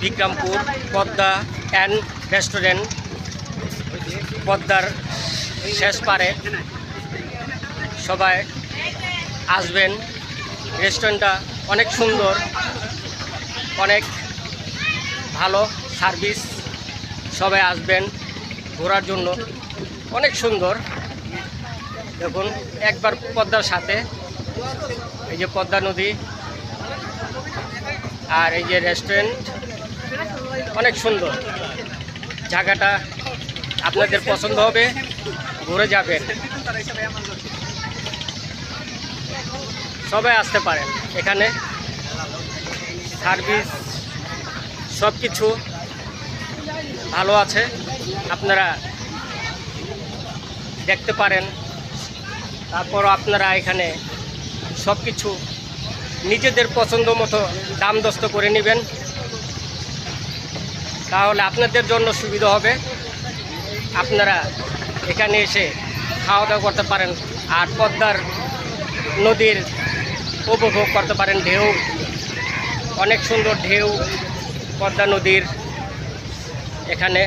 Bikrampur Padma and restaurant, পদ্মার শেষ পারে। সবাই আসবেন। রেস্টুরেন্টটা অনেক সুন্দর, অনেক ভালো সার্ভিস। সবাই আসবেন ঘোরার জন্য, অনেক সুন্দর। দেখুন একবার পদ্মার সাথে, এই যে পদ্মা নদী আর এই যে রেস্টুরেন্ট, অনেক সুন্দর। জায়গাটা আপনাদের পছন্দ হবে, ঘুরে যাবেন। সবাই আসতে পারেন। এখানে সার্ভিস সব কিছু ভালো আছে, আপনারা দেখতে পারেন। তারপরও আপনারা এখানে সব কিছু নিজেদের পছন্দ মতো দাম দস্ত করে নেবেন, তাহলে আপনাদের জন্য সুবিধা হবে। আপনারা এখানে এসে খাওয়া দাওয়া করতে পারেন আর পদ্মার নদীর উপভোগ করতে পারেন। ঢেউ, অনেক সুন্দর ঢেউ পদ্মা নদীর। এখানে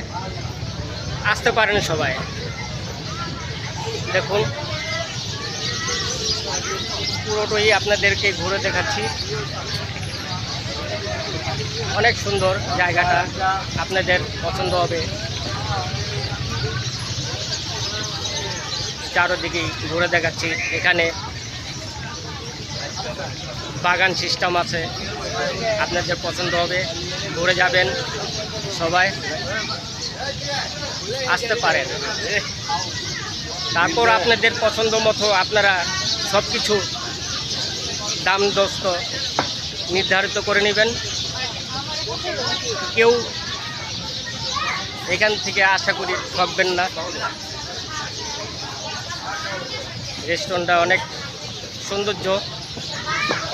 আসতে পারেন সবাই। দেখুন পুরোটাই আপনাদেরকে ঘুরে দেখাচ্ছি। অনেক সুন্দর জায়গাটা, আপনাদের পছন্দ হবে। চারদিকেই ঘুরে দেখাচ্ছি। এখানে বাগান সিস্টেম আছে, আপনাদের পছন্দ হবে, ঘুরে যাবেন। সবাই আসতে পারেন। তারপর আপনাদের পছন্দ মতো আপনারা সব কিছু দাম দস্ত নির্ধারিত করে নেবেন। কেউ এখান থেকে আশা করি ঠকবেন না। রেস্টুরেন্টটা অনেক সৌন্দর্য,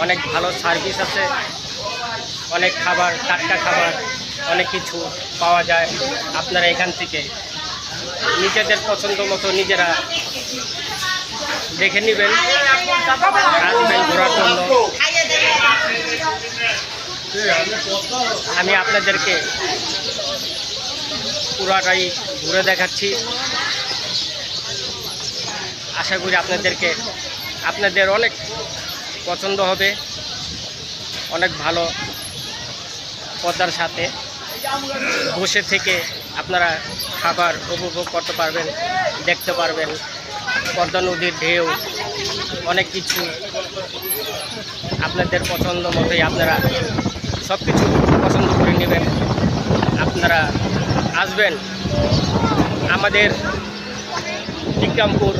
অনেক ভালো সার্ভিস আছে, অনেক খাবার, টাটকা খাবার, অনেক কিছু পাওয়া যায়। আপনারা এখান থেকে নিজেদের পছন্দ মতো নিজেরা দেখে নেবেন, আসবেন ঘোরার জন্য। আমি আপনাদেরকে পুরাটাই ঘুরে দেখাচ্ছি। আশা করি আপনাদের অনেক পছন্দ হবে। অনেক ভালো, পদ্মার সাথে বসে থেকে আপনারা খাবার উপভোগ করতে পারবেন, দেখতে পারবেন। পদ্মা নদীর ঢেউ, অনেক কিছু আপনাদের পছন্দ মতোই আপনারা সব কিছু পছন্দ করে নেবেন। আপনারা আসবেন আমাদের বিক্রমপুর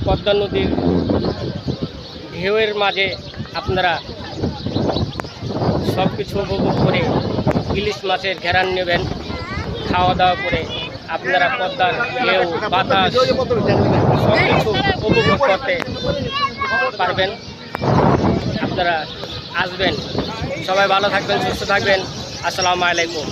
পদ্মা নদীর ঢেউয়ের মাঝে আপনারা সব কিছু উপভোগ করে ইলিশ মাছের ঘেরান নেবেন। খাওয়া দাওয়া করে আপনারা পদ্মার ঢেউ, বাতাস সব কিছু উপভোগ করতে পারবেন। আপনারা আসবেন। সবাই ভালো থাকবেন, সুস্থ থাকবেন। আসসালামু আলাইকুম।